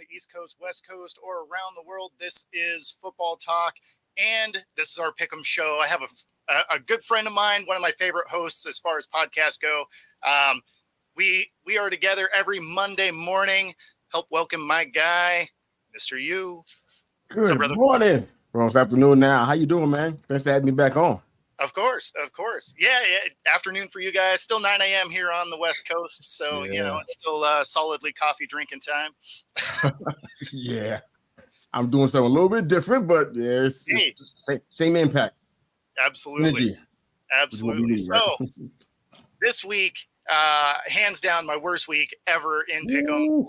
the East Coast, West Coast, or around the world. This is Football Talk, and this is our Pick'em show. I have a good friend of mine, one of my favorite hosts as far as podcasts go. We are together every Monday morning. Help welcome my guy, Mr. U. Good morning. Well, it's afternoon now. How you doing, man? Thanks for having me back on. Of course. Yeah. Afternoon for you guys. Still 9 a.m. here on the West Coast. So, it's still solidly coffee drinking time. Yeah. I'm doing something a little bit different, but yeah, it's same impact. Absolutely. Absolutely. So this week, hands down, my worst week ever in Pick'em.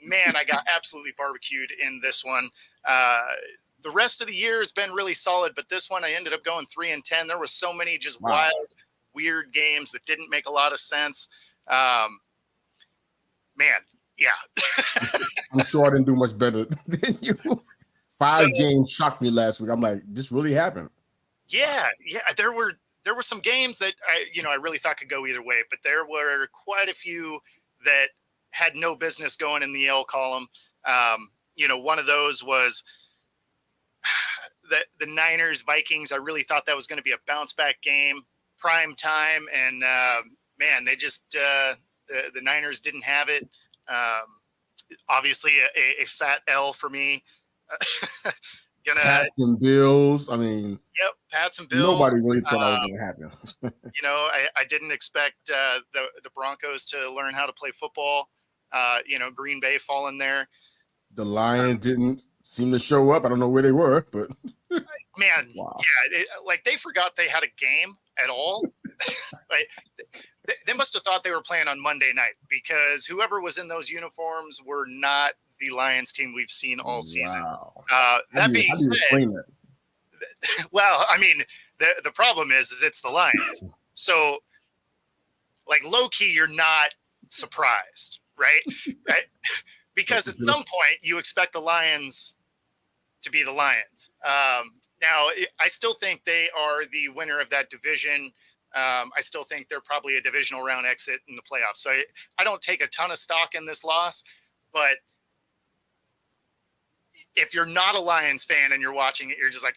Man, I got absolutely barbecued in this one. The rest of the year has been really solid, but this one I ended up going 3-10. There were so many just wild, weird games that didn't make a lot of sense. Man, yeah. I'm sure I didn't do much better than you. Five games shocked me last week. I'm like, this really happened. Yeah. There were some games that I really thought could go either way, but there were quite a few that had no business going in the L column. One of those was the Niners Vikings. I really thought that was going to be a bounce back game, prime time, and man, they just the Niners didn't have it. Obviously, a fat L for me. Pats and Bills. I mean, yep, Pats and Bills. Nobody really thought that was going to happen. I didn't expect the Broncos to learn how to play football. Green Bay falling there. The Lions didn't seem to show up. I don't know where they were, but man, they forgot they had a game at all. They must have thought they were playing on Monday night, because whoever was in those uniforms were not the Lions team we've seen all season. That being said, well, I mean, the problem is it's the Lions. So, low key, you're not surprised, right? Because at some point you expect the Lions to be the Lions. Now, I still think they are the winner of that division. I still think they're probably a divisional round exit in the playoffs. So I don't take a ton of stock in this loss, but if you're not a Lions fan and you're watching it, you're just like,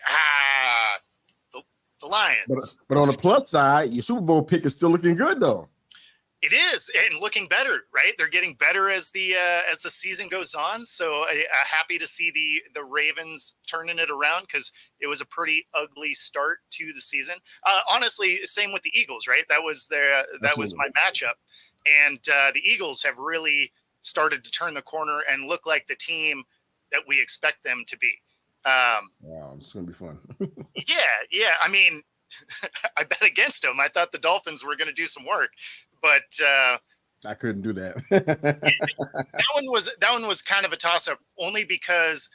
the Lions. But on the plus side, your Super Bowl pick is still looking good, though. It is, and looking better, right? They're getting better as the season goes on. So happy to see the Ravens turning it around, because it was a pretty ugly start to the season. Honestly, same with the Eagles, right? That was my matchup, and the Eagles have really started to turn the corner and look like the team that we expect them to be. Wow, it's gonna be fun. Yeah. I mean, I bet against them. I thought the Dolphins were going to do some work. But I couldn't do that. that one was kind of a toss-up, only because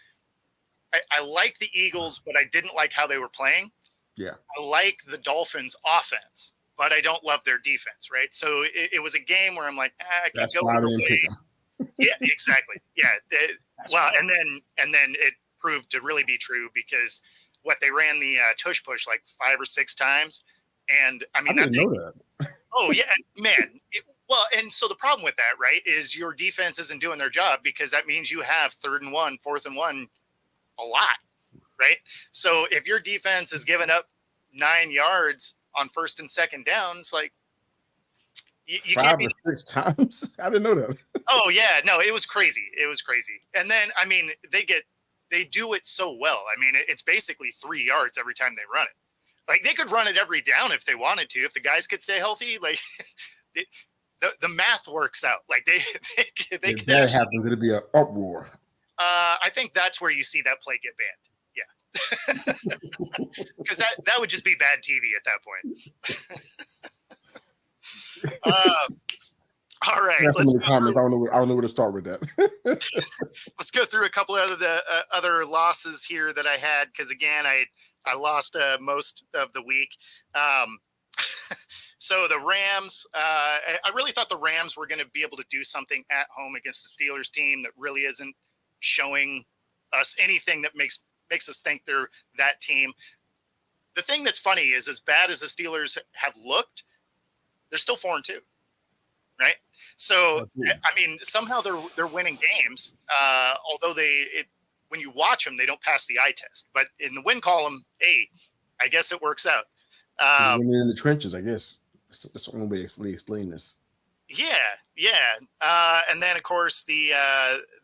I like the Eagles, but I didn't like how they were playing. Yeah, I like the Dolphins' offense, but I don't love their defense. Right, so it was a game where I'm like, I can go either way. Yeah, exactly. Yeah, and then it proved to really be true, because they ran the tush push 5 or 6 times, and I mean, I didn't know that. Oh, yeah, man. And so the problem with that, right, is your defense isn't doing their job, because that means you have 3rd and 1, 4th and 1 a lot, right? So if your defense is giving up 9 yards on 1st and 2nd downs, you 5 can't or 6 times. I didn't know that. Oh, yeah. No, it was crazy. And then, I mean, they do it so well. I mean, it's basically 3 yards every time they run it. They could run it every down if they wanted to. If the guys could stay healthy, the math works out. They if that happens, it'll be an uproar. I think that's where you see that play get banned. Yeah, because that would just be bad TV at that point. All right, let's go comments. I don't know where to start with that. Let's go through a couple of the other losses here that I had, because again, I lost most of the week. So the Rams, I really thought the Rams were going to be able to do something at home against the Steelers team that really isn't showing us anything that makes us think they're that team. The thing that's funny is, as bad as the Steelers have looked, they're still 4-2, right? So I mean, somehow they're winning games. Although when you watch them, they don't pass the eye test. But in the win column, hey, I guess it works out. Winning in the trenches, I guess. That's the only way to explain this. Yeah. And then of course the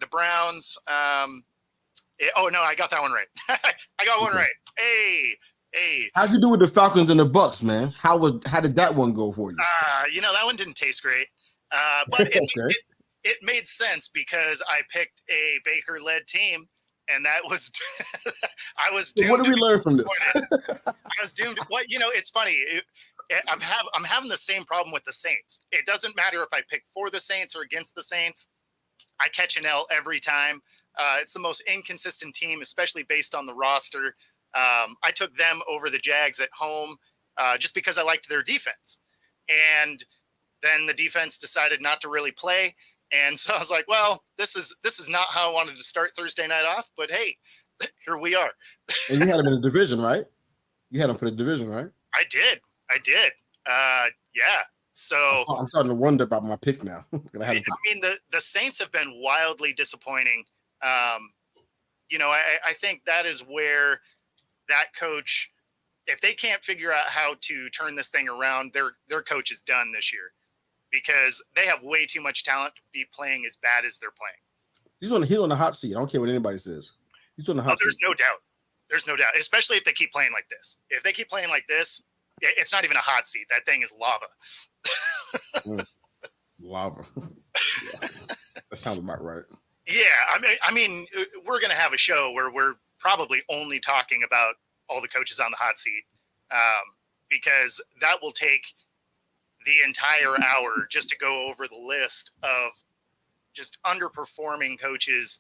Browns. Oh no, I got that one right. I got one right. Hey. How'd you do with the Falcons and the Bucks, man? How did that one go for you? That one didn't taste great. But it made sense because I picked a Baker-led team, and that was I was doomed. What did we learn from this? I was doomed. It's funny. I'm having the same problem with the Saints. It doesn't matter if I pick for the Saints or against the Saints. I catch an L every time. It's the most inconsistent team, especially based on the roster. I took them over the Jags at home just because I liked their defense. And then the defense decided not to really play. And so I was like, well, this is not how I wanted to start Thursday night off. But hey, here we are. And you had them in the division, right? You had them for the division, right? I did. Yeah. So I'm starting to wonder about my pick now. I mean, the Saints have been wildly disappointing. I think that is where that coach, if they can't figure out how to turn this thing around, their coach is done this year because they have way too much talent to be playing as bad as they're playing. He's on the hot seat. I don't care what anybody says. He's on the hot seat. There's no doubt, especially if they keep playing like this. If they keep playing like this, it's not even a hot seat. That thing is lava. Lava. Yeah. That sounds about right. Yeah, I mean, we're going to have a show where we're probably only talking about all the coaches on the hot seat because that will take the entire hour just to go over the list of just underperforming coaches.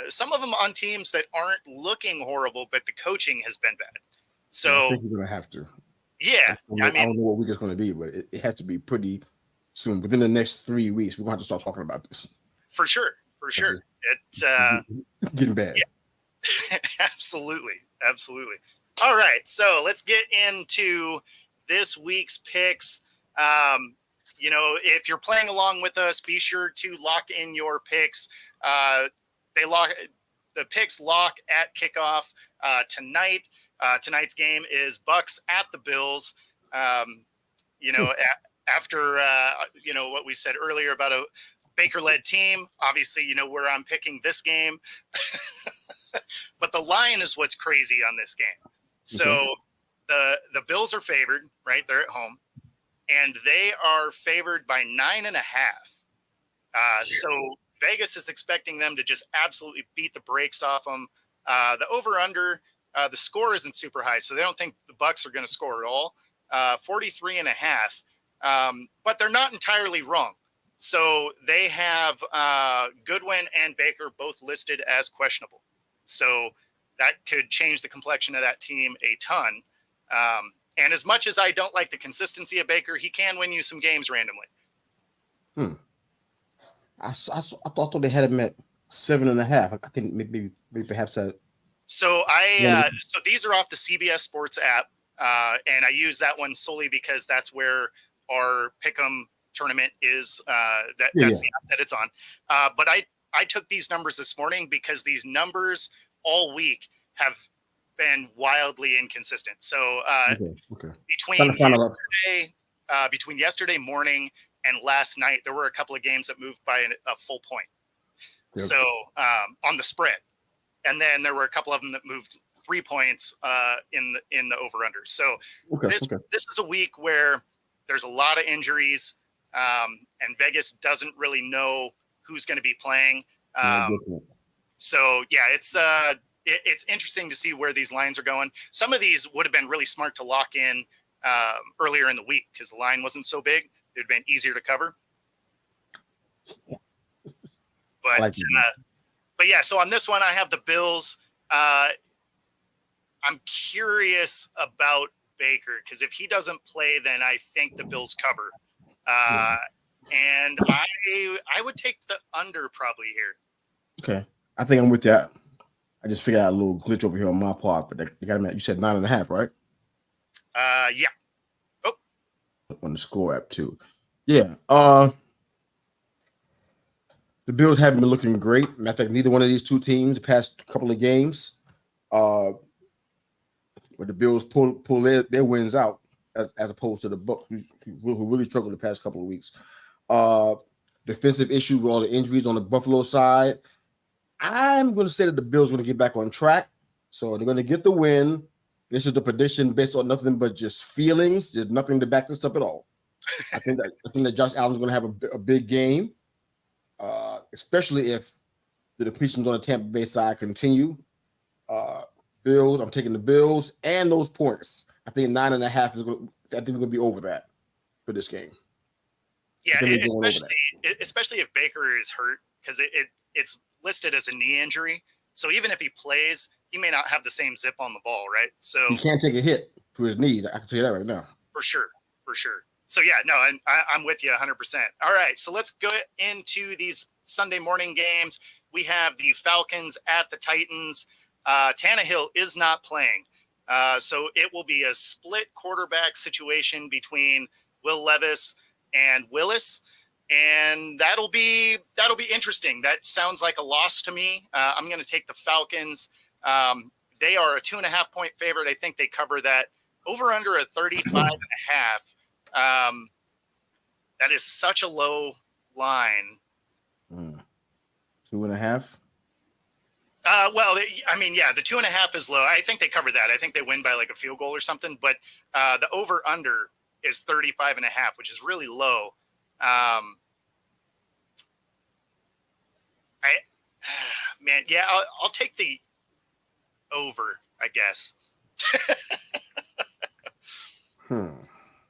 Some of them on teams that aren't looking horrible, but the coaching has been bad. So I think you're going to have to. Yeah. I don't know what week it's going to be, but it has to be pretty soon. Within the next 3 weeks, we're going to have to start talking about this. For sure. It's getting bad. Yeah. Absolutely. All right. So let's get into this week's picks. If you're playing along with us, be sure to lock in your picks. The picks lock at kickoff tonight. Tonight's game is Bucks at the Bills. After what we said earlier about a Baker-led team, obviously, where I'm picking this game. But the line is what's crazy on this game. So the Bills are favored, right? They're at home, and they are favored by 9.5. So Vegas is expecting them to just absolutely beat the brakes off them. The over-under, the score isn't super high, so they don't think the Bucks are going to score at all. 43.5, but they're not entirely wrong. So they have Goodwin and Baker both listed as questionable. So that could change the complexion of that team a ton. And as much as I don't like the consistency of Baker, he can win you some games randomly. I thought they had him at 7.5. I think maybe perhaps that. So so these are off the CBS Sports app, and I use that one solely because that's where our Pick'em tournament is. That's the app that it's on. But I took these numbers this morning because these numbers all week have been wildly inconsistent. So between yesterday morning and last night, there were a couple of games that moved by a full point. Okay. So on the spread, and then there were a couple of them that moved 3 points in the over/under. So this is a week where there's a lot of injuries, and Vegas doesn't really know who's going to be playing. So yeah, it's interesting to see where these lines are going. Some of these would have been really smart to lock in earlier in the week because the line wasn't so big. It would have been easier to cover. But yeah, so on this one, I have the Bills. I'm curious about Baker because if he doesn't play, then I think the Bills cover. And I would take the under probably here. Okay. I think I'm with that. I just figured out a little glitch over here on my part, but you got him at, you said 9.5, right? Yeah. Oh. On the score app too. Yeah. The Bills haven't been looking great. Matter of fact, neither one of these two teams the past couple of games, where the Bills pull their wins out as opposed to the Bucs, who really struggled the past couple of weeks. Defensive issue with all the injuries on the Buffalo side. I'm going to say that the Bills are going to get back on track. So they're going to get the win. This is the prediction based on nothing but just feelings. There's nothing to back this up at all. I think that Josh Allen's going to have a big game, especially if the depletions on the Tampa Bay side continue. Bills, I'm taking the Bills and those points. I think 9.5 is going. I think we're going to be over that for this game. Yeah, especially if Baker is hurt, because it's listed as a knee injury. So even if he plays, he may not have the same zip on the ball, right? So he can't take a hit to his knees. I can tell you that right now. For sure. So yeah, no, I'm with you 100%. All right, so let's go into these Sunday morning games. We have the Falcons at the Titans. Tannehill is not playing, so it will be a split quarterback situation between Will Levis and Willis, and that'll be interesting. That sounds like a loss to me. I'm going to take the Falcons. They are a 2.5 point favorite. I think they cover that over under a 35.5. That is such a low line. 2.5. Well, I mean, yeah, the 2.5 is low. I think they cover that. I think they win by like a field goal or something, but the over under is 35.5, which is really low. I'll take the over, I guess.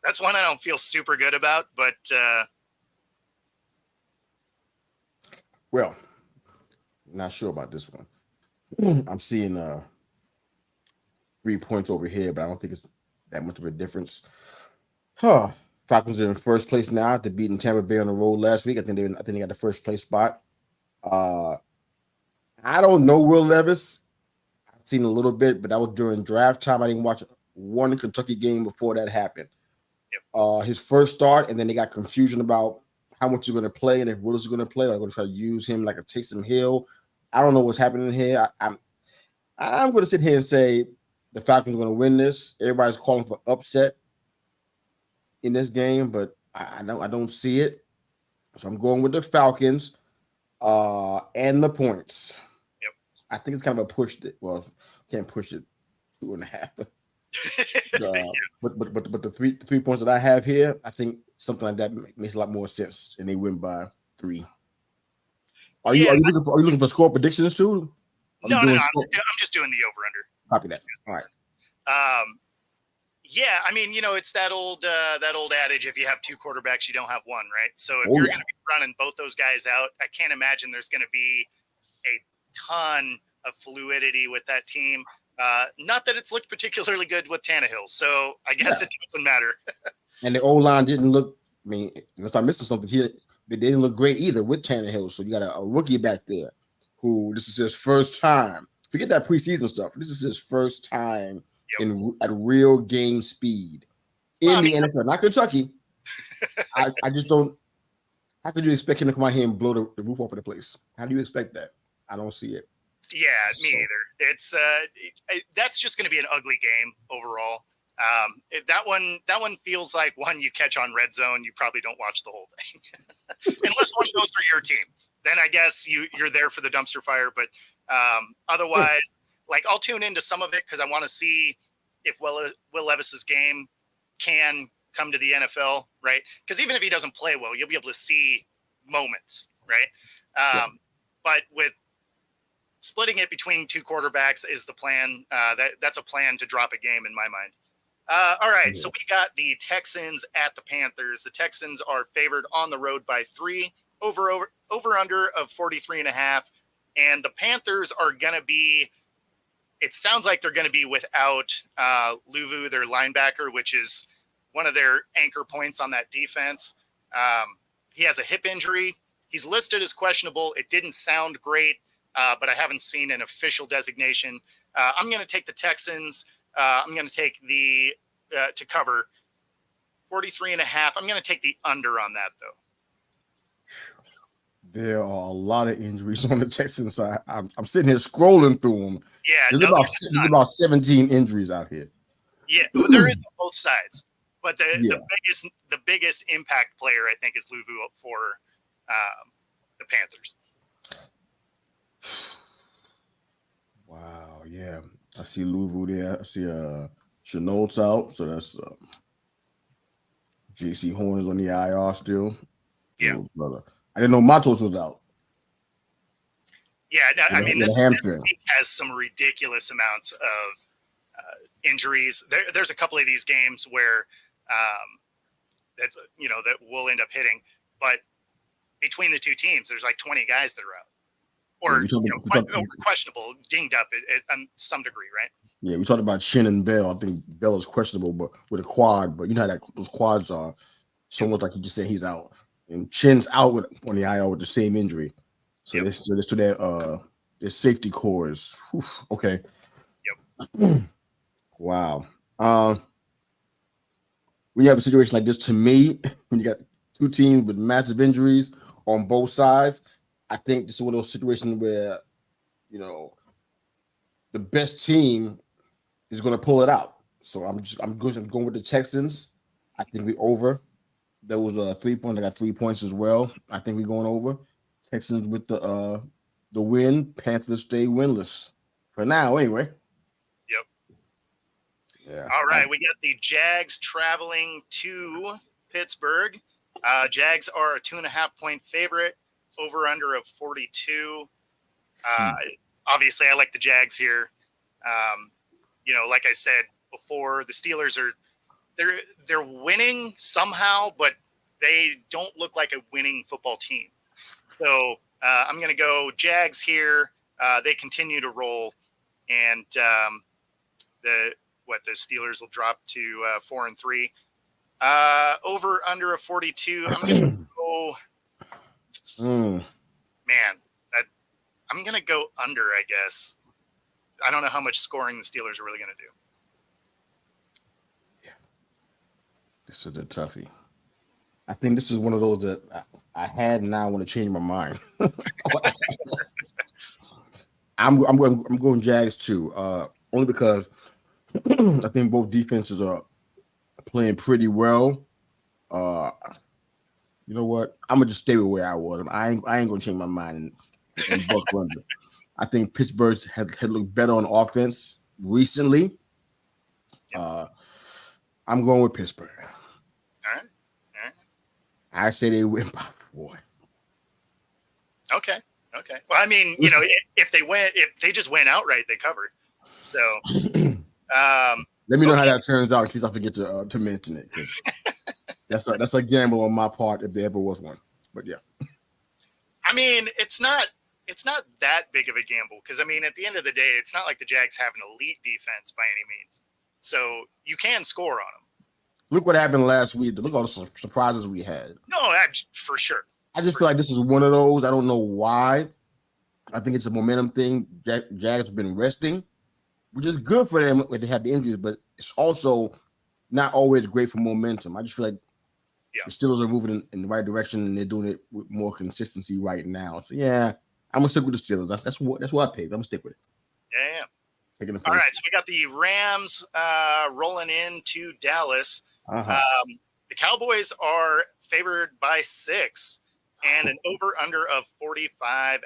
That's one I don't feel super good about, but well, not sure about this one. I'm seeing 3 points over here, but I don't think it's that much of a difference. Falcons are in first place now after beating Tampa Bay on the road last week. I think they got the first place spot. I don't know Will Levis. I've seen a little bit, but that was during draft time. I didn't watch one Kentucky game before that happened. Yep. His first start, and then they got confusion about how much he's going to play and if Willis is going to play. They're going to try to use him like a Taysom Hill. I don't know what's happening here. I'm going to sit here and say the Falcons are going to win this. Everybody's calling for upset in this game, but I don't see it. So I'm going with the Falcons and the points. Yep. I think it's kind of a push. Can't push it 2.5. But the three points that I have here, I think something like that makes a lot more sense, and they win by 3. Are you looking for score predictions too? No. I'm just doing the over under. Copy that. All right. Yeah, I mean, it's that old adage: if you have 2 quarterbacks, you don't have one, right? So if you're going to be running both those guys out, I can't imagine there's going to be a ton of fluidity with that team. Not that it's looked particularly good with Tannehill, so I guess it doesn't matter. And the O-line didn't look. I mean, unless I'm missing something here, they didn't look great either with Tannehill. So you got a rookie back there who this is his first time. Forget that preseason stuff. This is his first time at real game speed in the NFL, not Kentucky. I just don't. How could you expect him to come out here and blow the roof off of the place? How do you expect that? I don't see it. Yeah, me either. It's that's just going to be an ugly game overall. That one feels like one you catch on Red Zone. You probably don't watch the whole thing, unless one goes for your team. Then I guess you're there for the dumpster fire. But otherwise, like I'll tune into some of it because I want to see if Will Levis's game can come to the NFL, right? Because even if he doesn't play well, you'll be able to see moments, right? But with splitting it between 2 quarterbacks is the plan. That's a plan to drop a game in my mind. All right, so we got the Texans at the Panthers. The Texans are favored on the road by 3, over under of 43.5, and the Panthers are going to be. It sounds like they're going to be without Luvu, their linebacker, which is one of their anchor points on that defense. He has a hip injury. He's listed as questionable. It didn't sound great, but I haven't seen an official designation. I'm going to take the Texans. I'm going to take the to cover 43.5. I'm going to take the under on that, though. There are a lot of injuries on the Texans side. I'm sitting here scrolling through them. Yeah, There's about 17 injuries out here. yeah, there is on both sides, but Yeah. the biggest impact player I think is Luvu for the Panthers. Wow, yeah. I see Louisville there. I see Chenault's out, so that's JC Horn is on the IR still. Yeah. Oh, brother. I didn't know Matos was out. Yeah, no, I mean, this hamstring has some ridiculous amounts of injuries. There's a couple of these games where that will end up hitting, but between the two teams, there's like 20 guys that are out, or questionable, dinged up at some degree, right? Yeah, we talked about Chin and Bell. I think Bell is questionable, but with a quad. But you know how those quads are. So much like you just said, he's out, and Chin's out on the IR with the same injury. So let's do that. Their safety cores. Whew, okay. Yep. Wow. We have a situation like this. To me, when you got two teams with massive injuries on both sides, I think this is one of those situations where, the best team is going to pull it out. So I'm going with the Texans. I think we over. There was a 3 point. I got 3 points as well. I think we're going over. Texans with the win. Panthers stay winless for now, anyway. Yep. Yeah. All right, we got the Jags traveling to Pittsburgh. Jags are a 2.5-point favorite. Over under of 42. Obviously, I like the Jags here. Like I said before, the Steelers they're winning somehow, but they don't look like a winning football team. So I'm going to go Jags here. They continue to roll, and the Steelers will drop to 4-3. Over under a 42. I'm going to go. Man, I'm going to go under, I guess. I don't know how much scoring the Steelers are really going to do. Yeah. This is a toughie. I think this is one of those that I had and now I want to change my mind. I'm going Jags too. Only because I think both defenses are playing pretty well. You know what? I'm gonna just stay with where I was. I ain't gonna change my mind and buck under. I think Pittsburgh had looked better on offense recently. I'm going with Pittsburgh. All right. I say they win by 4. Okay. Well, I mean, if they just win outright, they cover. So let me know how that turns out in case I forget to mention it. That's a gamble on my part if there ever was one. But yeah. I mean, it's not that big of a gamble because, I mean, at the end of the day, it's not like the Jags have an elite defense by any means. So you can score on them. Look what happened last week. Look at all the surprises we had. No, for sure. I just feel like this is one of those. I don't know why. I think it's a momentum thing. Jags have been resting, which is good for them when they have the injuries, but it's also not always great for momentum. I just feel like the Steelers are moving in the right direction and they're doing it with more consistency right now. So yeah, I'm gonna stick with the Steelers. That's what I picked. I'm gonna stick with it. Yeah. All right, so we got the Rams rolling into Dallas. The Cowboys are favored by 6 and an over under of 45.5.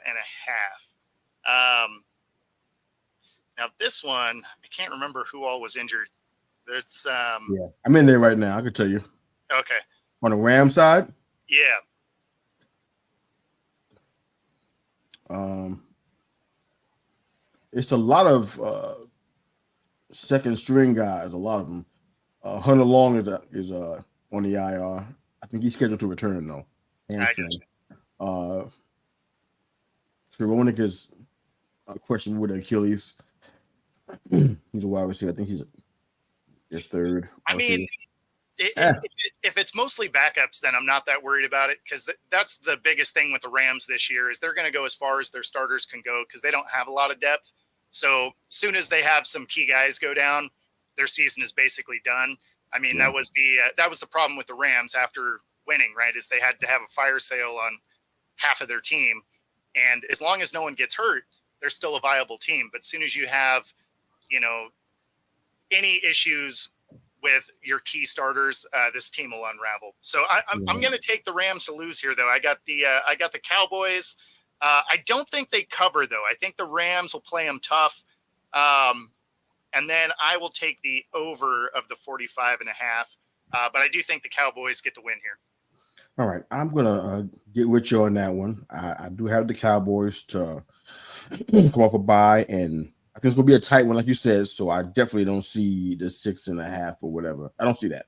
Now this one, I can't remember who all was injured. It's I'm in there right now. I can tell you. Okay. On the Ram side? Yeah. It's a lot of second string guys, a lot of them. Hunter Long is on the IR. I think he's scheduled to return though. Saronic is a question with Achilles. He's a wide receiver. I think he's a third. I mean, if it's mostly backups, then I'm not that worried about it because that's the biggest thing with the Rams this year is they're going to go as far as their starters can go because they don't have a lot of depth. So soon as they have some key guys go down, their season is basically done. I mean, that was the problem with the Rams after winning, right? Is they had to have a fire sale on half of their team. And as long as no one gets hurt, they're still a viable team. But as soon as you have, any issues with your key starters, this team will unravel. So I'm going to take the Rams to lose here, though. I got the Cowboys. I don't think they cover, though. I think the Rams will play them tough. And then I will take the over of the 45.5. But I do think the Cowboys get the win here. All right. I'm going to get with you on that one. I do have the Cowboys to come off a bye, and I think it's going to be a tight one, like you said. So I definitely don't see the 6.5 or whatever. I don't see that.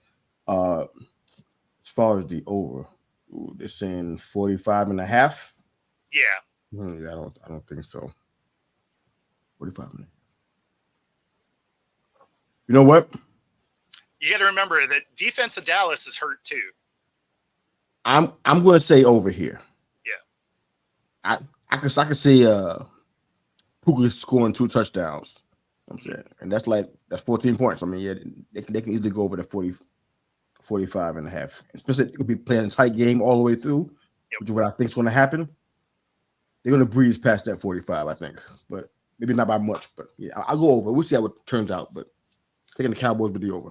As far as the over, they're saying 45.5. Yeah. I don't think so. 45 minutes. You know what? You got to remember that defense of Dallas is hurt too. I'm going to say over here. Yeah. I can see Puka scoring 2 touchdowns. I'm saying, and that's 14 points. I mean, they can easily go over the 45.5. Especially it could be playing a tight game all the way through, which is what I think is going to happen. They're going to breeze past that 45, I think, but maybe not by much. But yeah, I'll go over. We'll see how it turns out. But taking the Cowboys with the over.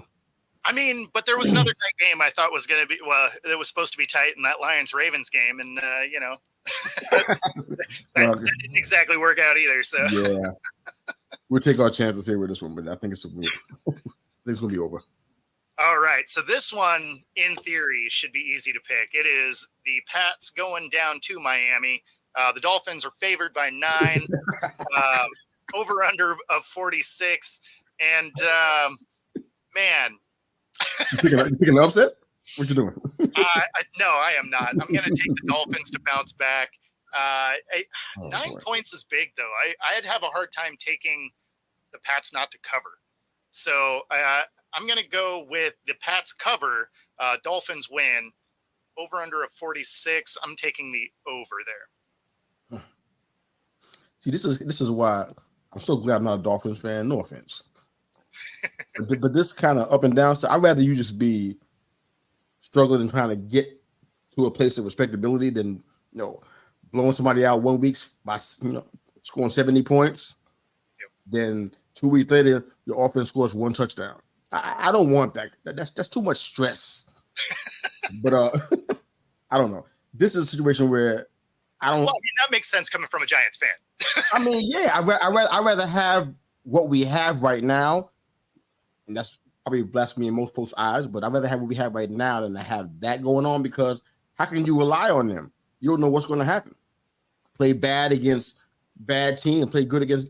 I mean, but there was another tight game I thought was going to be, it was supposed to be tight in that Lions-Ravens game. And, that didn't exactly work out either. So yeah, we'll take our chances here with this one, but I think it's going to be over. All right. So this one, in theory, should be easy to pick. It is the Pats going down to Miami. The Dolphins are favored by 9, over under of 46. And man, you picking an upset? What you doing? No, I am not. I'm going to take the Dolphins to bounce back. 9 points is big, though. I'd have a hard time taking the Pats not to cover. So I'm going to go with the Pats cover, Dolphins win, over under of 46. I'm taking the over there. See, this is why I'm so glad I'm not a Dolphins fan. No offense. but this kind of up and down. So I'd rather you just be struggling and trying to get to a place of respectability than blowing somebody out 1 week by scoring 70 points. Yep. Then 2 weeks later, your offense scores 1 touchdown. I don't want that. That's too much stress. But I don't know. This is a situation where I don't. Well, I mean, that makes sense coming from a Giants fan. I mean, yeah, I'd rather have what we have right now, and that's probably blasphemy in most folks' eyes. But I'd rather have what we have right now than to have that going on, because how can you rely on them? You don't know what's going to happen. Play bad against bad team and play good against.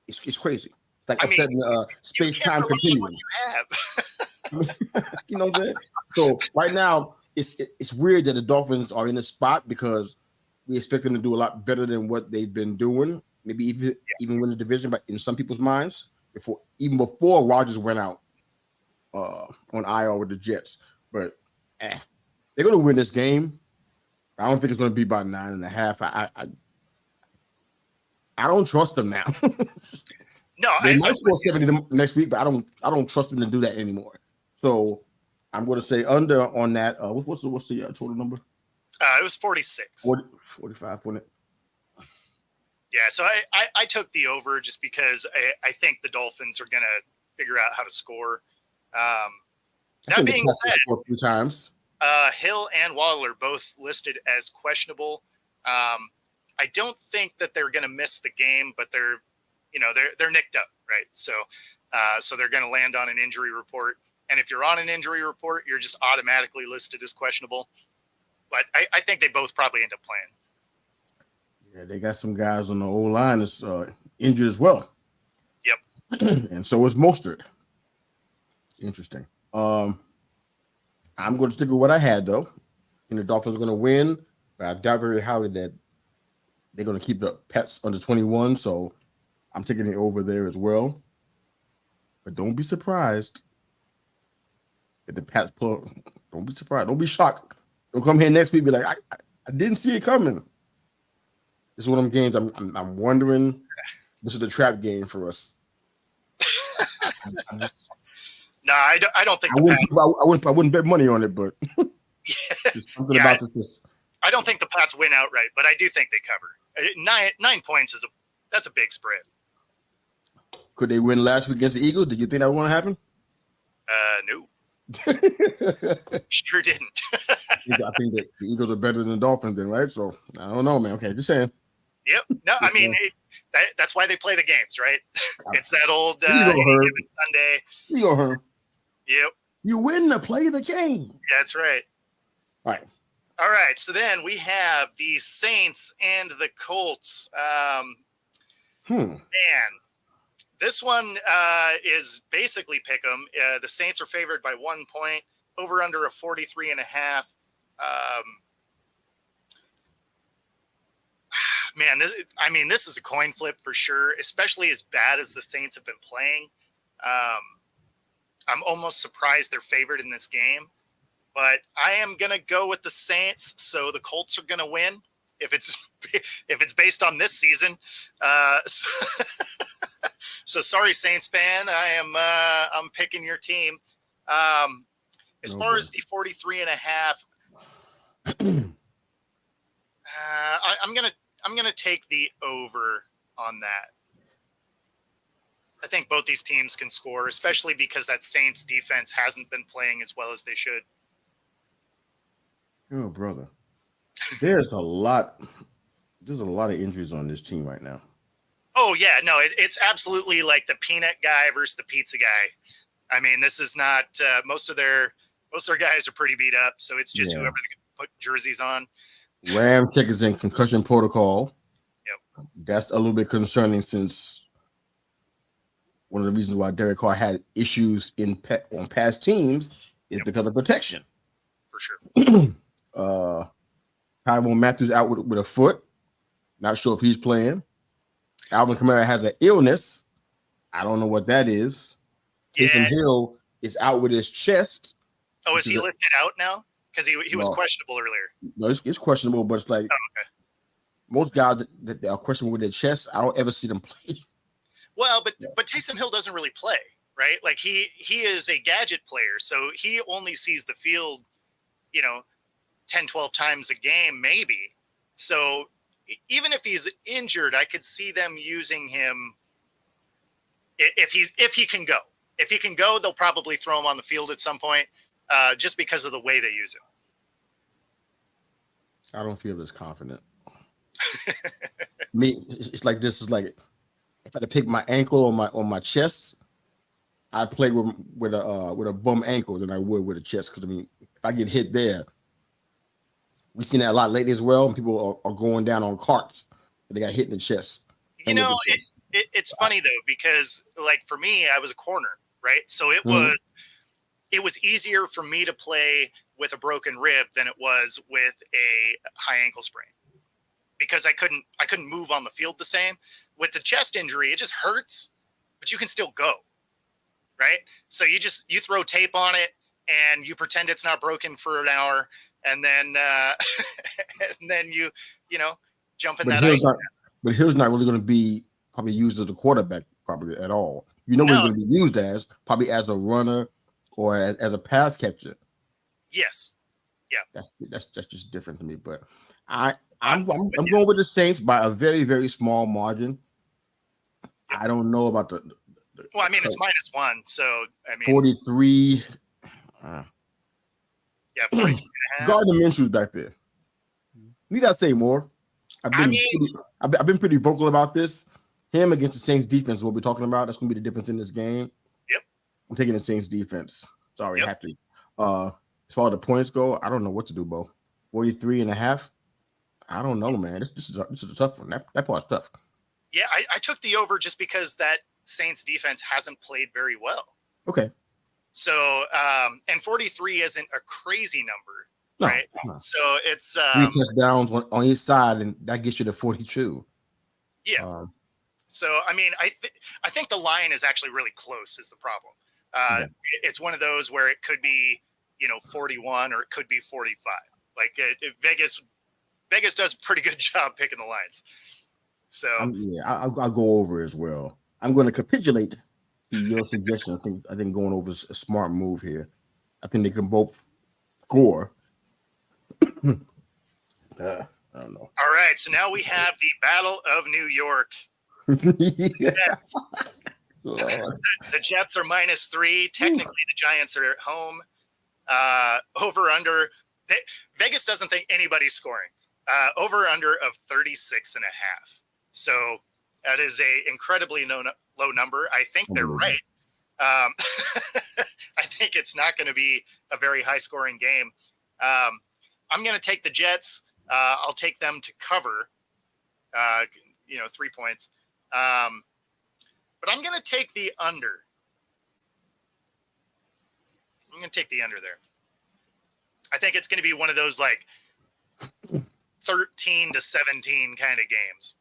It's crazy. It's like upsetting space-time continuum. You know what I'm saying? So right now, it's weird that the Dolphins are in this spot because we expect them to do a lot better than what they've been doing. Maybe even win the division, but in some people's minds, before Rodgers went out on IR with the Jets. But they're going to win this game. I don't think it's going to be by 9.5. I don't trust them now. No, they might score 70 next week, but I don't trust them to do that anymore. So I'm going to say under on that. What's the total number? It was 46. 45, wasn't it? Yeah, so I took the over just because I think the Dolphins are going to figure out how to score. That being said, a few times. Hill and Waddle are both listed as questionable. I don't think that they're going to miss the game, but they're nicked up, right? So they're going to land on an injury report. And if you're on an injury report, you're just automatically listed as questionable. But I think they both probably end up playing. Yeah, they got some guys on the old line that's injured as well. Yep. And so is Mostert. Interesting. I'm going to stick with what I had, though. And the Dolphins are going to win. But I doubt very highly that they're going to keep the Pats under 21. So I'm taking it over there as well. But don't be surprised if the Pats pull. Don't be surprised. Don't be shocked. Don't come here next week and be like, I didn't see it coming. This is one of them games I'm wondering. This is the trap game for us. No, I don't think I wouldn't bet money on it, but something about this. I don't think the Pats win outright, but I do think they cover. 9 points that's a big spread. Could they win last week against the Eagles? Did you think that was going to happen? No. Sure didn't. I think that the Eagles are better than the Dolphins then, right? So I don't know, man. Okay, just saying. Yep. No, I mean that's why they play the games, right? It's that old Sunday. You go, Herm. Yep. You win to play the game. That's right. All right. All right. So then we have the Saints and the Colts. Man, this one is basically pick 'em. The Saints are favored by 1 point, over under a 43.5. Man, this is a coin flip for sure, especially as bad as the Saints have been playing. I'm almost surprised they're favored in this game, but I am going to go with the Saints. So the Colts are going to win if it's based on this season. So sorry, Saints fan, I'm picking your team. As far as the 43.5, I'm gonna take the over on that. I think both these teams can score, especially because that Saints defense hasn't been playing as well as they should. Oh, brother. There's a lot of injuries on this team right now. Oh, yeah. No, it's absolutely like the peanut guy versus the pizza guy. I mean, this is not most of their guys are pretty beat up, so it's just whoever they can put jerseys on. Ramczyk is in concussion protocol. Yep. That's a little bit concerning since one of the reasons why Derek Carr had issues on past teams is because of protection. For sure. Tyrann Mathieu out with a foot. Not sure if he's playing. Alvin Kamara has an illness. I don't know what that is. Taysom Hill is out with his chest. Oh, is he listed out now? Because he was questionable earlier. No, it's questionable, but it's like most guys that are questionable with their chest, I don't ever see them play. Well, but Taysom Hill doesn't really play, right? Like he is a gadget player, so he only sees the field, 10, 12 times a game, maybe. So even if he's injured, I could see them using him if he can go. If he can go, they'll probably throw him on the field at some point, just because of the way they use him. I don't feel as confident. Me, it's like this is like if I had to pick my ankle on my chest, I'd play with a bum ankle than I would with a chest. Because I mean, if I get hit there, we've seen that a lot lately as well. And people are going down on carts. They got hit in the chest. It's funny though, because like for me, I was a corner, right? So it was easier for me to play with a broken rib than it was with a high ankle sprain, because I couldn't move on the field the same. With the chest injury, it just hurts, but you can still go, right? So you throw tape on it and you pretend it's not broken for an hour, and then you jump in that ice. But Hill's not really going to be probably used as a quarterback probably at all. What he's going to be used as, probably as a runner or as a pass catcher. Yes. Yeah. That's just different to me. But I'm going with the Saints by a very, very small margin. I don't know about the well, I mean, it's -1, so I mean 43. Yeah, 43.5. Gardner Minshew's back there. Need I say more? I've been pretty vocal about this. Him against the Saints defense is what we're talking about. That's going to be the difference in this game. Yep. I'm taking the Saints defense. Sorry, yep. I have to. As far as the points go, I don't know what to do, Bo. 43.5. I don't know, man. This is a tough one. That part's tough. Yeah, I took the over just because that Saints defense hasn't played very well. Okay. So, and 43 isn't a crazy number, right? No. So it's 3 touchdowns on each side, and that gets you to 42. Yeah. So, I mean, I think the line is actually really close is the problem. It's one of those where it could be, 41 or it could be 45. Like Vegas does a pretty good job picking the lines. So I'll go over as well. I'm going to capitulate to your suggestion. I think going over is a smart move here. I think they can both score. I don't know. All right, so now we have the Battle of New York. Yes. Lord. The Jets are -3. Technically, the Giants are at home. Over under. Vegas doesn't think anybody's scoring. Over under of 36.5. So that is a incredibly low number. I think they're right. I think it's not going to be a very high scoring game. I'm going to take the Jets. I'll take them to cover, 3 points. But I'm going to take the under. I'm going to take the under there. I think it's going to be one of those like 13-17 kind of games.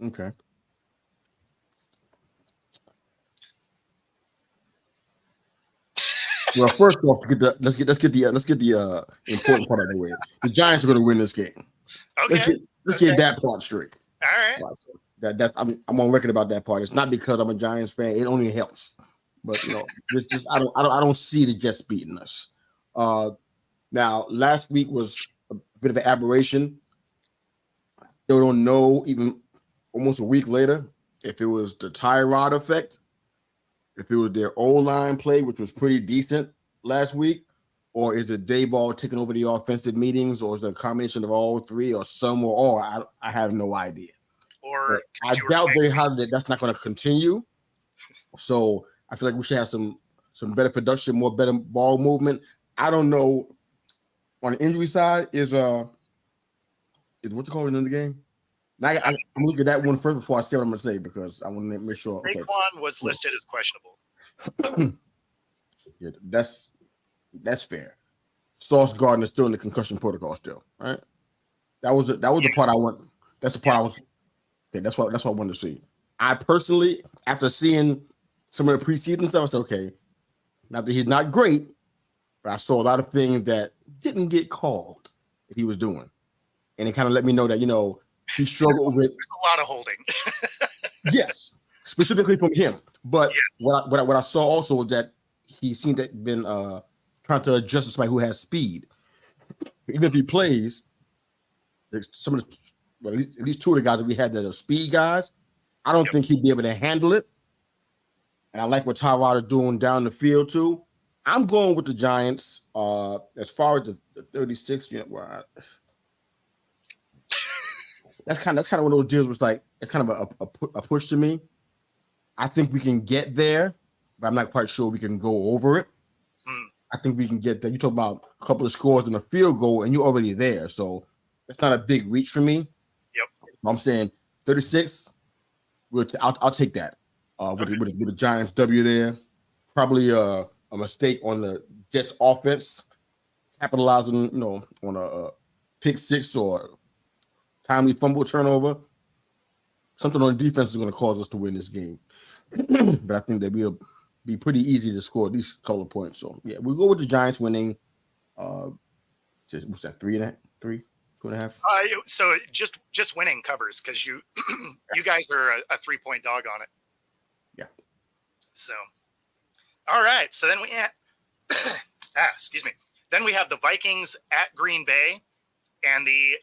Okay. Well, first off, let's get the important part out of the way. The Giants are going to win this game. Okay. Let's get that part straight. All right. That's I'm on record about that part. It's not because I'm a Giants fan. It only helps. But I don't see the Jets beating us. Now last week was a bit of an aberration. Still don't know, even almost a week later, if it was the Tyrod effect, if it was their O-line play, which was pretty decent last week, or is it Daboll taking over the offensive meetings, or is it a combination of all three, or some or all? I have no idea. Or I doubt very highly that that's not going to continue. So I feel like we should have some better production, better ball movement. I don't know. On the injury side, is what you call it in the game? Now I'm looking at that one first before I say what I'm going to say, because I want to make sure. Saquon was listed as questionable. Yeah, that's fair. Sauce Gardner still in the concussion protocol still, right? That was the part I want. That's the part I was. Okay, that's what I wanted to see. I personally, after seeing some of the preseason stuff, I said, okay, not that he's not great, but I saw a lot of things that didn't get called that he was doing, and it kind of let me know that he struggled with a lot of holding. Yes, specifically from him. But yes. What I saw also was that he seemed to have been trying to adjust to somebody who has speed. Even if he plays, there's at least two of the guys that we had that are speed guys. I don't think he'd be able to handle it. And I like what Tyrod is doing down the field too. I'm going with the Giants. As far as the 36, that's kind of one of those deals where it's like it's kind of a push to me. I think we can get there, but I'm not quite sure we can go over it. I think we can get there. You talk about a couple of scores and a field goal, and you're already there. So it's not a big reach for me. Yep. I'm saying 36. I'll take that. With the Giants W there, probably a mistake on the Jets offense, capitalizing on a pick six or timely fumble turnover. Something on the defense is going to cause us to win this game. But I think that we'll be pretty easy to score these couple of points. So yeah, we'll go with the Giants winning. What's that? 2.5? So just winning covers, because you guys are a 3-point dog on it. Yeah. So, all right. So then we have, excuse me. Then we have the Vikings at Green Bay, and the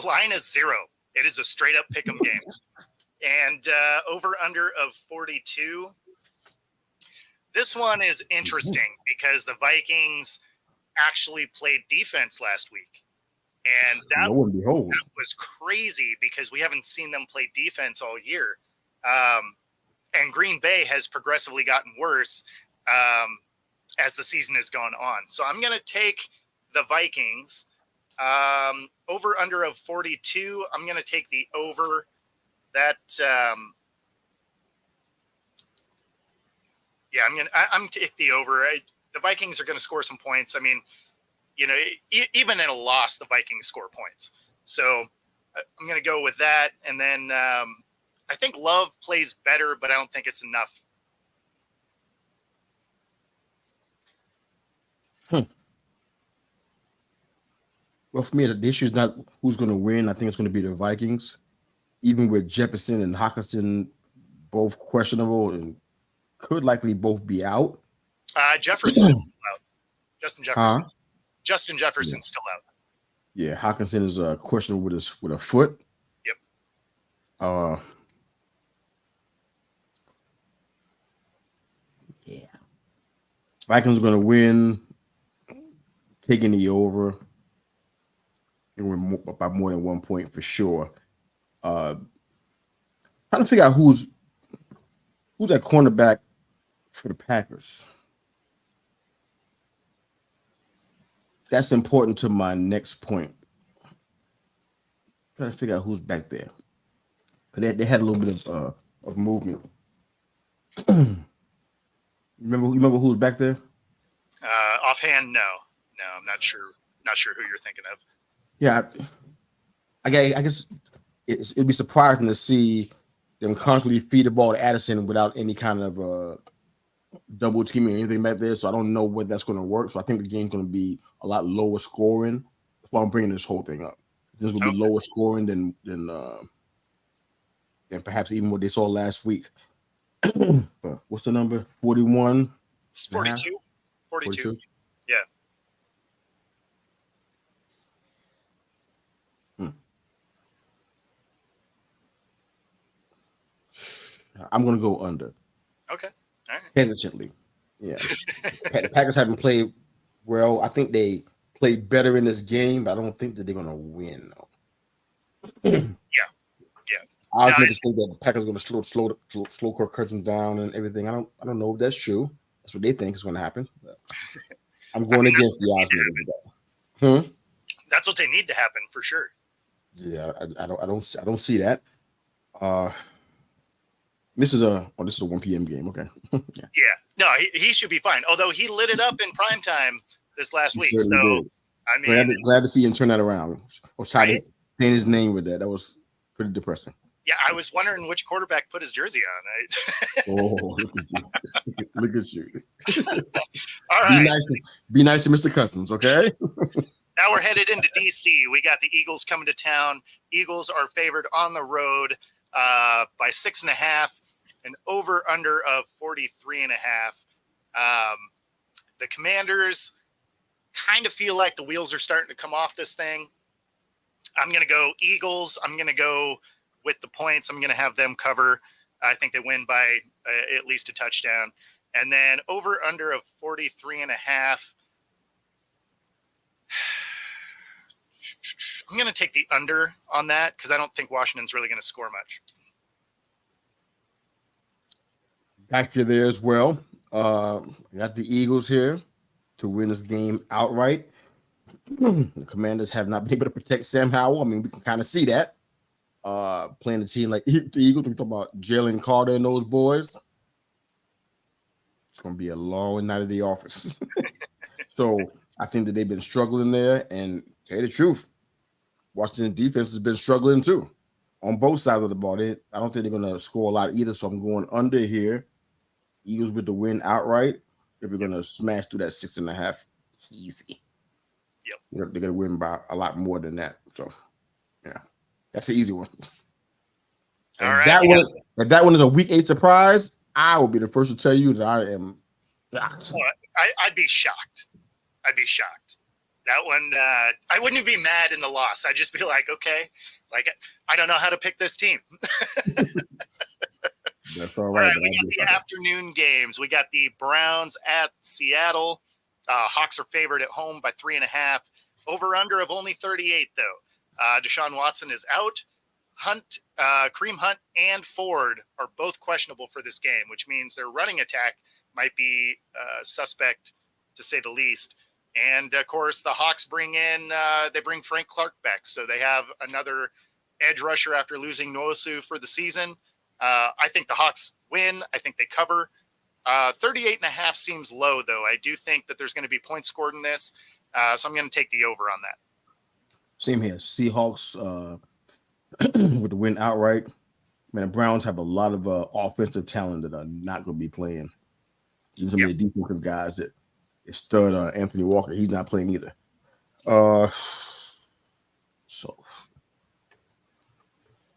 line is 0. It is a straight up pick'em game, and over under of 42. This one is interesting because the Vikings actually played defense last week. And that was crazy because we haven't seen them play defense all year. And Green Bay has progressively gotten worse as the season has gone on. So I'm going to take the Vikings over under of 42. I'm going to take the over that. I'm take the over. The Vikings are going to score some points. I mean, even in a loss, the Vikings score points. So I'm going to go with that. And then I think Love plays better, but I don't think it's enough. Well, for me, the issue is not who's going to win. I think it's going to be the Vikings, even with Jefferson and Hockenson both questionable and could likely both be out. Jefferson is out. Justin Jefferson. Justin Jefferson's still out. Yeah, Hawkinson is questionable with a foot. Yep. Yeah. Vikings are going to win, taking the over. By more than 1 point for sure. Trying to figure out who's that cornerback for the Packers. That's important to my next point. Trying to figure out who's back there. Because they had a little bit of movement. Remember who's back there? Offhand, no, I'm not sure. Not sure who you're thinking of. Yeah, I guess it'd be surprising to see them constantly feed the ball to Addison without any kind of double teaming or anything back there. So I don't know what that's going to work. So I think the game's going to be a lot lower scoring. That's why I'm bringing this whole thing up. This will be lower scoring than perhaps even what they saw last week. But what's the number? 41? It's 42. 42. Yeah. I'm going to go under. Okay. All right. Hesitantly. Yeah. The Packers haven't played well. I think they played better in this game, but I don't think that they're going to win. Yeah. I was making think that the Packers are going to slow Kirk Cousins down and everything. I don't know if that's true. That's what they think is going to happen. But I'm going against the odds. That's what they need to happen for sure. Yeah, I don't see that. This is a 1 p.m. game. Okay. Yeah. No, he should be fine. Although he lit it up in prime time this last week. So did. I mean, glad to see him turn that around. Or try to paint his name with that. That was pretty depressing. Yeah, I was wondering which quarterback put his jersey on. Oh, look at you. All right. Be nice to Mr. Cousins, okay? Now we're headed into D.C. We got the Eagles coming to town. Eagles are favored on the road by 6.5, an over-under of 43.5. The Commanders kind of feel like the wheels are starting to come off this thing. I'm going to go Eagles. I'm going to go with the points. I'm going to have them cover. I think they win by at least a touchdown. And then over-under of 43.5. I'm going to take the under on that because I don't think Washington's really going to score much. Got you there as well. Got the Eagles here to win this game outright. The Commanders have not been able to protect Sam Howell. I mean, we can kind of see that. Playing a team like the Eagles, we talk about Jalen Carter and those boys. It's going to be a long night at the office. So I think that they've been struggling there. And to tell you the truth, Washington defense has been struggling too on both sides of the ball. I don't think they're going to score a lot either. So I'm going under here. Eagles with the win outright. If we're going to smash through that 6.5, easy. Yep. They're going to win by a lot more than that. So, yeah, that's the easy one. All right. If that one is a week 8 surprise, I will be the first to tell you that I am shocked. I'd be shocked. That one, I wouldn't be mad in the loss. I'd just be like, okay, like I don't know how to pick this team. That's all All right. right, we got the afternoon games. We got the Browns at Seattle. Hawks are favored at home by 3.5. Over-under of only 38, though. Deshaun Watson is out. Kareem Hunt and Ford are both questionable for this game, which means their running attack might be suspect, to say the least. And, of course, the Hawks bring Frank Clark back. So they have another edge rusher after losing Nwosu for the season. I think the Hawks win. I think they cover. 38.5 seems low, though. I do think that there's going to be points scored in this. So I'm going to take the over on that. Same here. Seahawks with the win outright. Man, the Browns have a lot of offensive talent that are not going to be playing. Even some of the defensive guys that stud Anthony Walker, he's not playing either. So,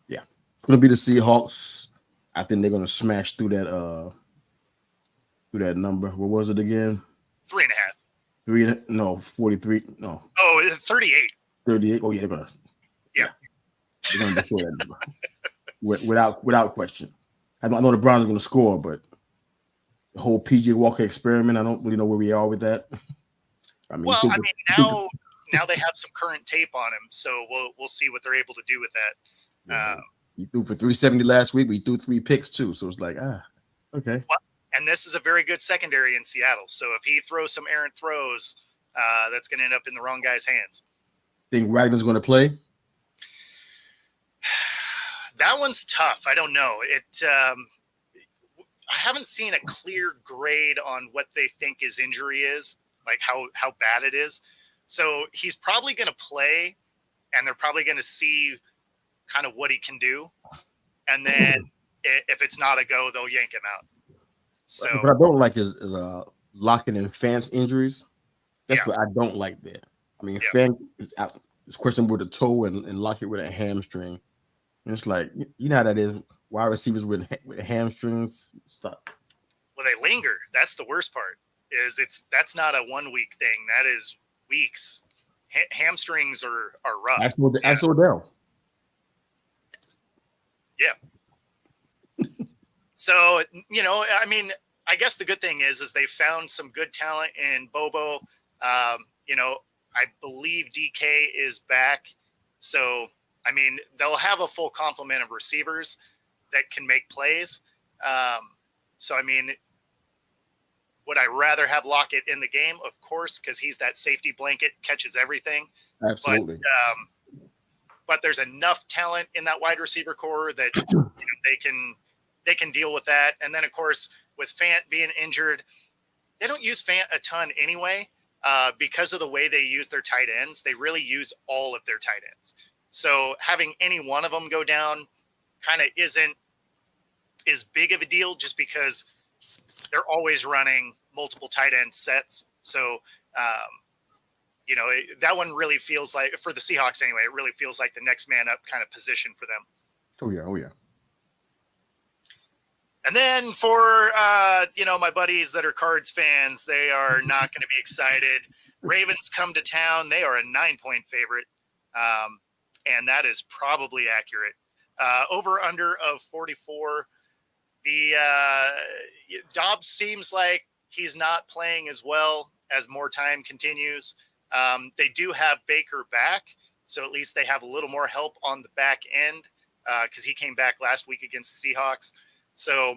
yeah. It's going to be the Seahawks. I think they're going to smash through that number. What was it again? 3.5. no, 43, no, Oh, it's 38. 38. Oh, yeah, Yeah. they're gonna destroy that number without question. I know the Browns are gonna score, but the whole PJ Walker experiment, I don't really know where we are with that. I mean, Well, I mean, now they have some current tape on him, so we'll see what they're able to do with that. He threw for 370 last week. We threw 3 picks too, so it's like okay. Well, and this is a very good secondary in Seattle, so if he throws some errant throws, that's going to end up in the wrong guy's hands. Think Wagner's going to play? That one's tough. I don't know. I haven't seen a clear grade on what they think his injury is, like how bad it is. So he's probably going to play, and they're probably going to see kind of what he can do. And then if it's not a go, they'll yank him out. So what I don't like is locking in Fant's injuries. That's what I don't like there. I mean, Fant is out. It's questionable with a toe and Lockett with a hamstring. And it's like, you know how that is. Wide receivers with hamstrings. Stop. Well, they linger. That's the worst part. That's not a 1 week thing. That is weeks. Hamstrings are rough. That's Odell. Yeah. So, I mean, I guess the good thing is they found some good talent in Bobo. I believe DK is back. So, I mean, they'll have a full complement of receivers that can make plays. So, I mean, would I rather have Lockett in the game? Of course, because he's that safety blanket, catches everything. Absolutely. But there's enough talent in that wide receiver core that they can deal with that. And then, of course, with Fant being injured, they don't use Fant a ton anyway because of the way they use their tight ends. They really use all of their tight ends. So having any one of them go down kind of isn't as big of a deal just because they're always running multiple tight end sets. So, that one really feels like, for the Seahawks anyway, it really feels like the next man up kind of position for them. Oh, yeah. And then for, my buddies that are Cards fans, they are not going to be excited. Ravens come to town. They are a 9-point favorite. And that is probably accurate. Over under of 44. The Dobbs seems like he's not playing as well as more time continues. They do have Baker back, so at least they have a little more help on the back end because he came back last week against the Seahawks. So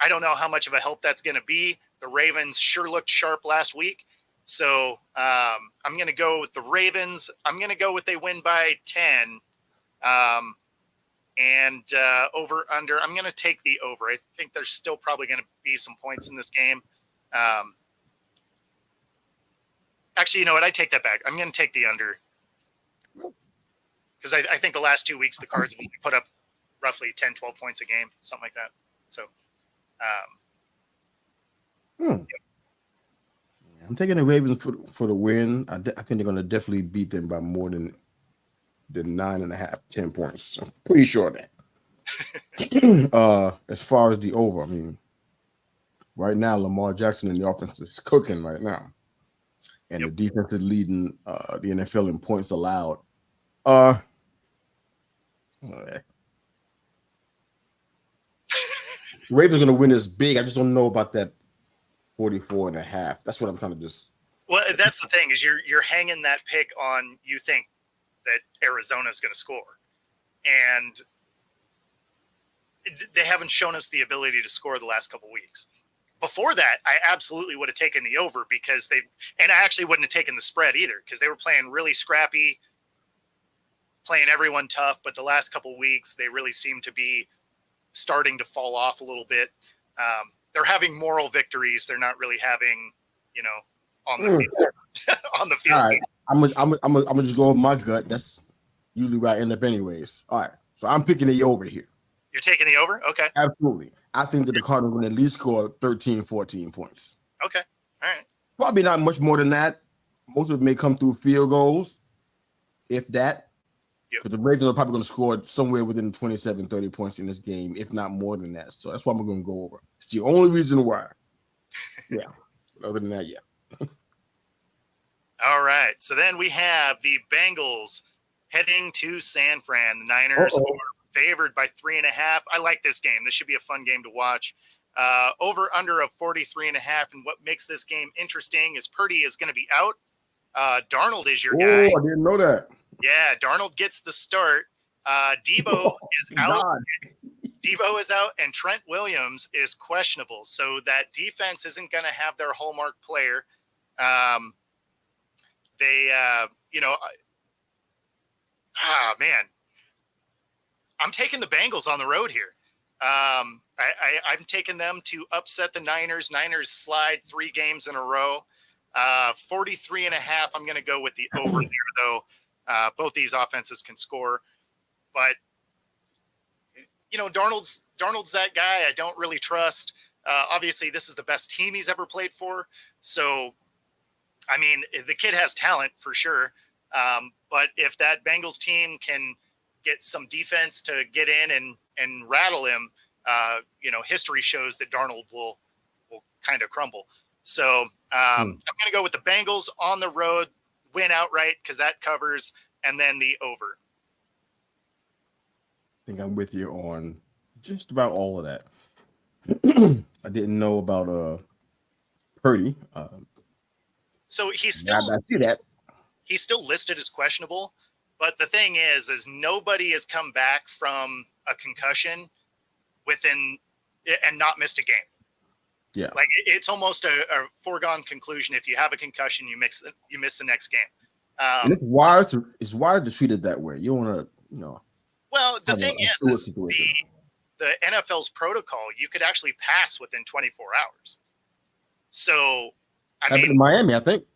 I don't know how much of a help that's going to be. The Ravens sure looked sharp last week. So I'm going to go with the Ravens. I'm going to go with they win by 10. And over under, I'm going to take the over. I think there's still probably going to be some points in this game. Actually, you know what? I take that back. I'm going to take the under. Because I think the last 2 weeks, the Cards have only put up roughly 10, 12 points a game, something like that. So, I'm taking the Ravens for the win. I think they're going to definitely beat them by more than 9.5, 10 points. I'm pretty sure of that. As far as the over, I mean, right now, Lamar Jackson in the offense is cooking right now. And the defense is leading the NFL in points allowed. Ravens are going to win this big. I just don't know about that 44.5. That's what I'm trying to just. Well, that's the thing is you're hanging that pick on you think that Arizona is going to score, and they haven't shown us the ability to score the last couple of weeks. Before that, I absolutely would have taken the over because and I actually wouldn't have taken the spread either because they were playing really scrappy, playing everyone tough. But the last couple of weeks, they really seem to be starting to fall off a little bit. They're having moral victories. They're not really having, on the field. On the field. All right. I'm gonna just go with my gut. That's usually where I end up anyways. All right. So I'm picking the over here. You're taking the over? Okay. Absolutely. I think that the Cardinals will at least score 13, 14 points. Okay. All right. Probably not much more than that. Most of it may come through field goals, if that. Because the Ravens are probably going to score somewhere within 27, 30 points in this game, if not more than that. So that's why I'm going to go over. It's the only reason why. Yeah. Other than that, yeah. All right. So then we have the Bengals heading to San Fran. The Niners Uh-oh. are favored by 3.5. I like this game. This should be a fun game to watch. Over under of 43.5. And what makes this game interesting is Purdy is going to be out. Darnold is your guy. Oh, I didn't know that. Yeah, Darnold gets the start. Debo is out. God. Debo is out, and Trent Williams is questionable. So that defense isn't going to have their hallmark player. Man, I'm taking the Bengals on the road here. I'm taking them to upset the Niners. Niners slide 3 games in a row. 43.5. I'm going to go with the over here, though. Both these offenses can score, but Darnold's that guy I don't really trust. Obviously, this is the best team he's ever played for. So, I mean, the kid has talent for sure. But if that Bengals team can get some defense to get in and rattle him, history shows that Darnold will kind of crumble. So I'm going to go with the Bengals on the road, win outright because that covers, and then the over. I think I'm with you on just about all of that. I didn't know about Purdy. So he's still I see that. He's still listed as questionable, but the thing is nobody has come back from a concussion and not missed a game. Yeah, like it's almost a foregone conclusion. If you have a concussion, you miss the next game. And it's wise to treat it that way. You want to, Well, the thing is the NFL's protocol. You could actually pass within 24 hours. So, I mean, in Miami, I think.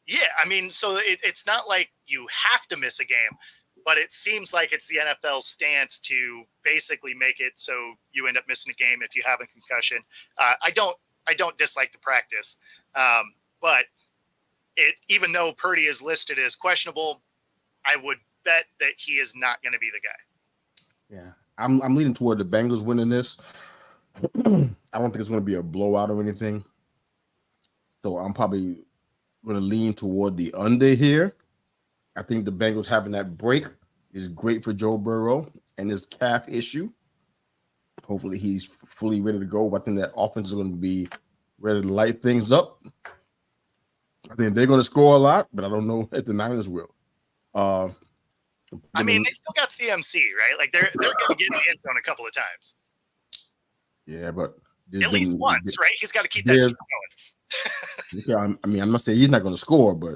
Yeah, I mean, so it's not like you have to miss a game, but it seems like it's the NFL's stance to basically make it so you end up missing a game if you have a concussion. I don't dislike the practice, but even though Purdy is listed as questionable, I would bet that he is not going to be the guy. Yeah, I'm leaning toward the Bengals winning this. I don't think it's going to be a blowout or anything, so I'm probably going to lean toward the under here. I think the Bengals having that break is great for Joe Burrow and his calf issue. Hopefully he's fully ready to go. I think that offense is going to be ready to light things up. I think they're going to score a lot, but I don't know if the Niners will. I mean, they still got CMC, right? Like they're going to get in the end zone a couple of times. Yeah, but at least once, right? He's got to keep that streak going. I mean, I'm not saying he's not going to score, but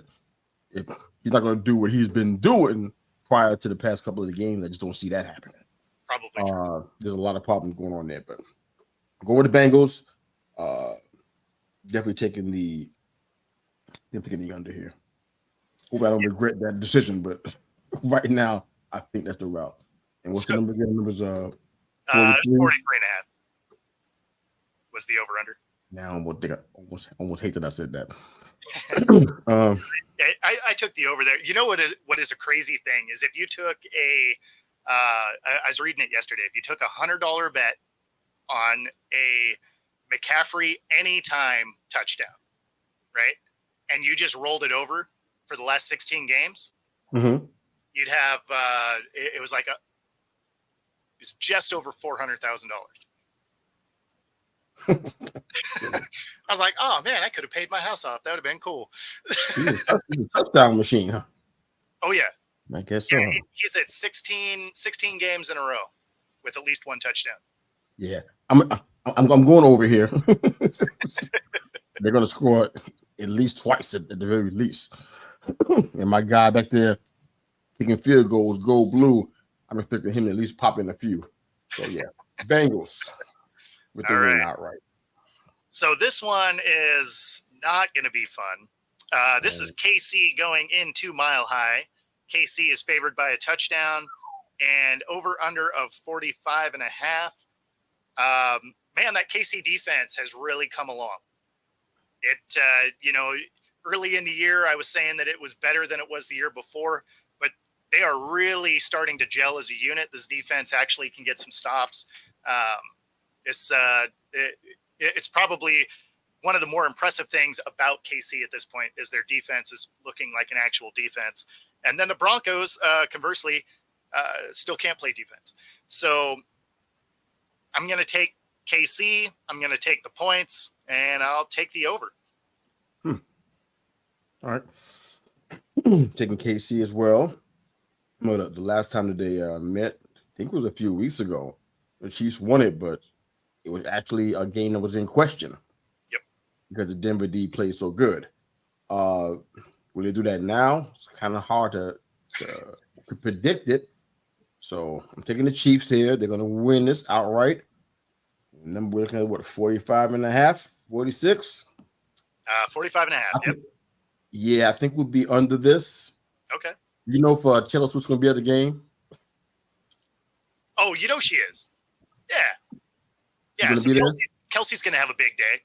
if he's not going to do what he's been doing prior to the past couple of the games, I just don't see that happening. Probably. There's a lot of problems going on there, but go with the Bengals. Definitely taking the under here. Hope I don't regret that decision, but right now I think that's the route. And what's the number again? The number's 43.5 was the over under. Now I almost hate that I said that. I took the over there. You know what is a crazy thing is if you took I was reading it yesterday. If you took $100 bet on a McCaffrey anytime touchdown, right, and you just rolled it over for the last 16 games, you'd have it was just over $400,000. I was like, oh man, I could have paid my house off. That would have been cool. He's a touchdown machine, huh? Oh yeah, I guess so. Yeah, he's at 16 games in a row with at least one touchdown. Yeah, I'm going over here. They're going to score at least twice at the very least. And my guy back there kicking field goals, gold blue. I'm expecting him to at least pop in a few. So yeah, Bengals with the win outright. So this one is not going to be fun. This is KC going into Mile High. KC is favored by a touchdown and over under of 45.5. Man, that KC defense has really come along. It, early in the year, I was saying that it was better than it was the year before, but they are really starting to gel as a unit. This defense actually can get some stops. It's probably one of the more impressive things about KC at this point is their defense is looking like an actual defense. And then the Broncos, conversely, still can't play defense. So I'm going to take KC. I'm going to take the points, and I'll take the over. All right. Taking KC as well. Well, the last time that they met, I think it was a few weeks ago. The Chiefs won it, but it was actually a game that was in question. Yep. Because the Denver D played so good. Will they do that now? It's kind of hard to predict it. So I'm taking the Chiefs here. They're going to win this outright. And then we're looking at what, 45.5, 46? 45.5. Yep. Yeah, I think we'll be under this. Okay. You know, for Taylor Swift's going to be at the game. Oh, you know she is. Yeah. Yeah. Gonna So be Kelsey's going to have a big day.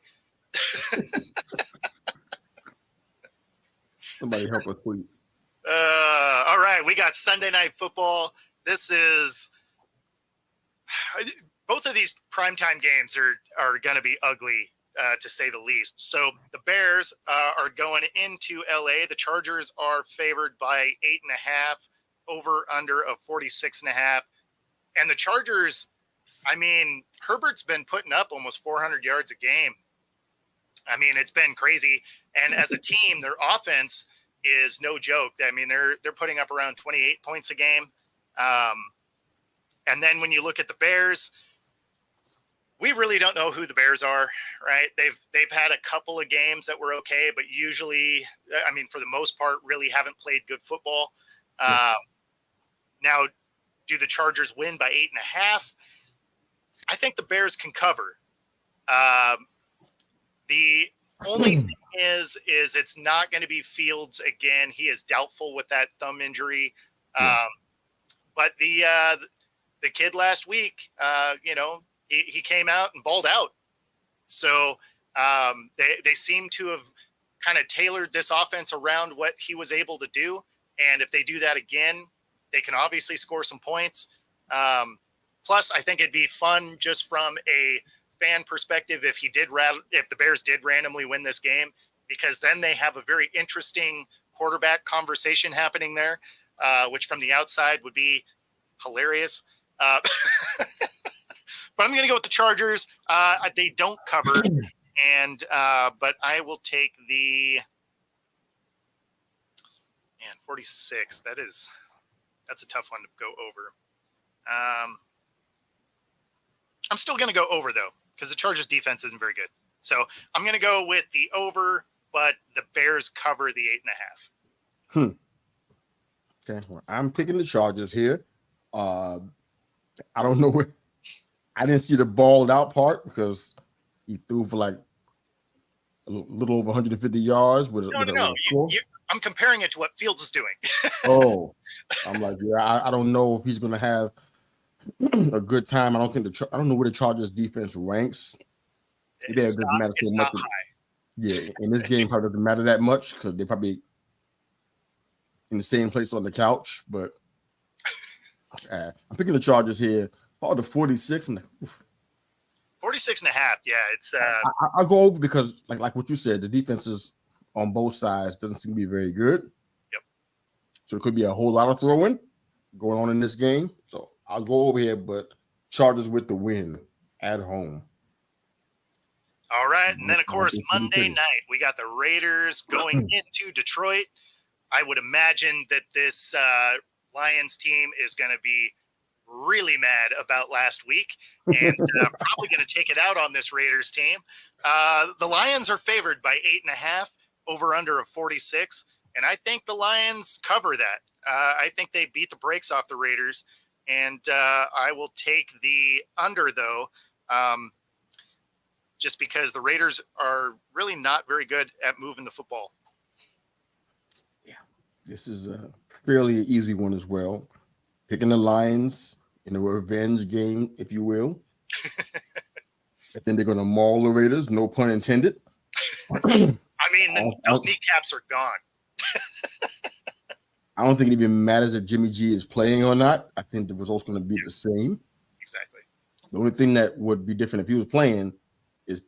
Somebody help us, please. All right. We got Sunday Night Football. This is both of these primetime games are going to be ugly, to say the least. So the Bears are going into LA. The Chargers are favored by 8.5, over under of 46.5. And the Chargers, I mean, Herbert's been putting up almost 400 yards a game. I mean, it's been crazy. And as a team, their offense is no joke. I mean, they're putting up around 28 points a game. And then when you look at the Bears, we really don't know who the Bears are, right? They've had a couple of games that were okay, but usually, I mean, for the most part, really haven't played good football. Now, do the Chargers win by 8.5? I think the Bears can cover. The only thing is it's not going to be Fields again. He is doubtful with that thumb injury. But the kid last week, he came out and balled out. So they seem to have kind of tailored this offense around what he was able to do. And if they do that again, they can obviously score some points. Plus, I think it'd be fun just from a fan perspective if the Bears did randomly win this game, because then they have a very interesting quarterback conversation happening there, which from the outside would be hilarious. But I'm going to go with the Chargers. They don't cover, but I will take the 46. That's a tough one to go over. I'm still going to go over though, because the Chargers defense isn't very good. So I'm going to go with the over, but the Bears cover the 8.5. Okay, well, I'm picking the Chargers here. I don't know where. I didn't see the balled out part because he threw for like a little over 150 yards. No. I'm comparing it to what Fields is doing. Oh, I'm like, yeah, I don't know if he's going to have a good time. I don't know where the Chargers defense ranks. It's not high. Yeah, in this game probably doesn't matter that much because they're probably in the same place on the couch. But I'm picking the Chargers here. Oh, the 46 and 46.5. Yeah, it's. I'll go over because, like what you said, the defenses on both sides doesn't seem to be very good. Yep. So it could be a whole lot of throwing going on in this game. So I'll go over here, but Chargers with the win at home. All right, and then of course Monday night we got the Raiders going into Detroit. I would imagine that this Lions team is going to be really mad about last week and probably going to take it out on this Raiders team. The Lions are favored by 8.5, over under of 46, and I think the Lions cover that. I think they beat the brakes off the Raiders, and I will take the under though, just because the Raiders are really not very good at moving the football. Yeah, this is a fairly easy one as well. Picking the Lions in a revenge game, if you will. I think they're going to maul the Raiders, no pun intended. I mean, those kneecaps are gone. I don't think it even matters if Jimmy G is playing or not. I think the result's going to be the same. Exactly. The only thing that would be different if he was playing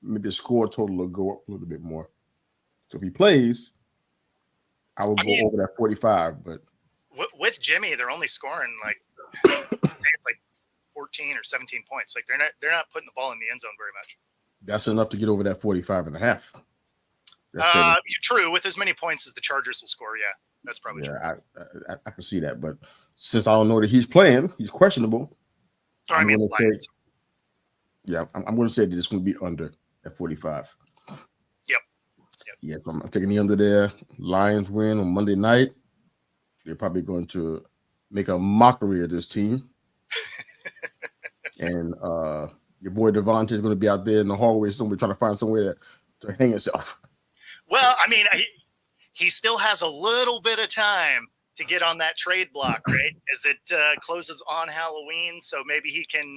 maybe the score total will go up a little bit more. So if he plays, I will go over that 45. But with Jimmy, they're only scoring like it's like 14 or 17 points. Like they're not putting the ball in the end zone very much. That's enough to get over that 45 and a half. True. With as many points as the Chargers will score, yeah, that's probably true. I can see that. But since I don't know that he's playing, he's questionable. I'm going to say that it's going to be under at 45. Yep. Yeah, so I'm taking the under there. Lions win on Monday night. They're probably going to make a mockery of this team. And your boy Devontae is going to be out there in the hallway somewhere trying to find somewhere to hang himself. Well, I mean, he still has a little bit of time to get on that trade block, right? As it closes on Halloween. So maybe he can,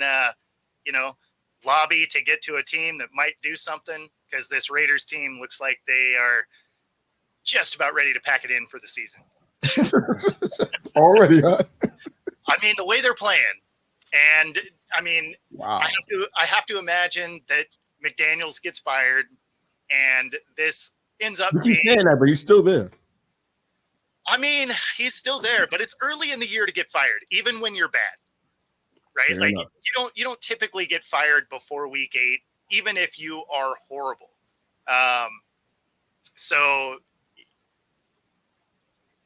lobby to get to a team that might do something, because this Raiders team looks like they are just about ready to pack it in for the season. Already, huh? I mean, the way they're playing, and I mean, wow. I have to imagine that McDaniels gets fired, and this ends up being that, but he's still there. I mean, he's still there, but it's early in the year to get fired, even when you're bad, right? Fair enough. You don't typically get fired before week 8, even if you are horrible. So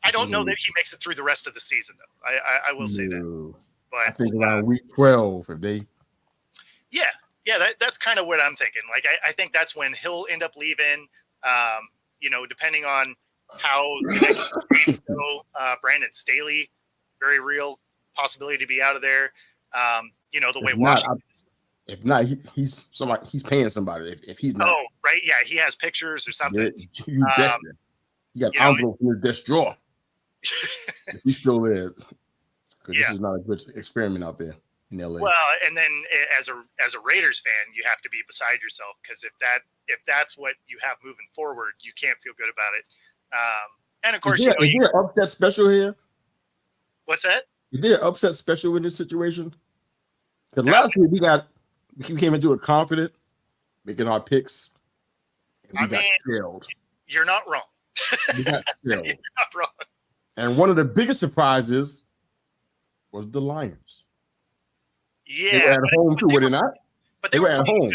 I don't know that he makes it through the rest of the season, though. I will say that. But I think around week 12, if they. Yeah, that's kind of what I'm thinking. Like, I think that's when he'll end up leaving. Depending on how the next games go. Brandon Staley, very real possibility to be out of there. The way Washington is. If not, he's somebody. He's paying somebody. If he's not. Oh, right. Yeah, he has pictures or something. You got envelope in your desk drawer. If he's still there, because this is not a good experiment out there in LA. Well, and then as a Raiders fan, you have to be beside yourself, because if that's what you have moving forward, you can't feel good about it. And of course, is there an upset special here? What's that? Is there an upset special in this situation? Because last week we came into it confident, making our picks, and we got killed. You're not wrong. We got killed. You're not wrong. And one of the biggest surprises was the Lions. Yeah, they were at home too, were they not? But they were at home.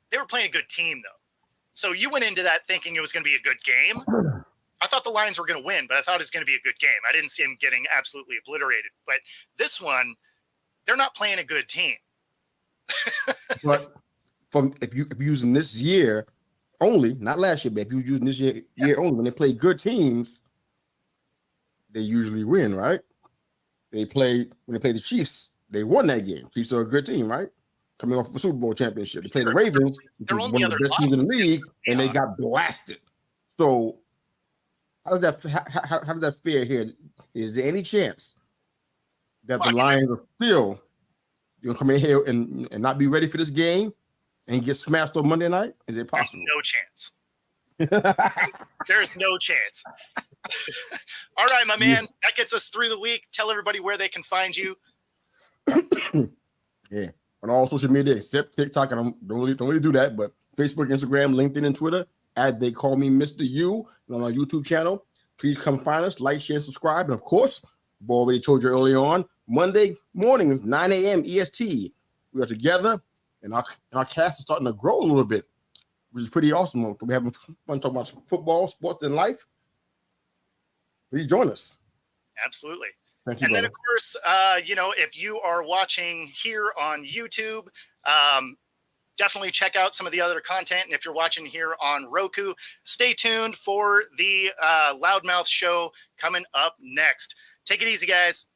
They were playing a good team, though. So you went into that thinking it was going to be a good game. I thought the Lions were going to win, but I thought it was going to be a good game. I didn't see them getting absolutely obliterated. But this one, they're not playing a good team. But if you're using this year only, not last year, but if you're using this year only, when they play good teams, they usually win, right? When they play the Chiefs, they won that game. Chiefs are a good team, right? Coming off of a Super Bowl championship. They play the Ravens, which is one of the best teams in the league, and they got blasted. So how does that fare here? Is there any chance that the Lions are still going to come in here and not be ready for this game and get smashed on Monday night? Is it possible? There's no chance. There's no chance. All right, my man. That gets us through the week. Tell everybody where they can find you. Yeah. On all social media except TikTok. I don't really do that, but Facebook, Instagram, LinkedIn, and Twitter, They Call Me Mr. U, and on our YouTube channel. Please come find us, like, share, subscribe. And of course, I already told you early on, Monday mornings, 9 a.m. EST. We are together, and our cast is starting to grow a little bit, which is pretty awesome. We're having fun talking about football, sports, and life. Please join us. Absolutely. Thank you, and brother. then, of course, if you are watching here on YouTube, definitely check out some of the other content. And if you're watching here on Roku, stay tuned for the Loudmouth show coming up next. Take it easy, guys.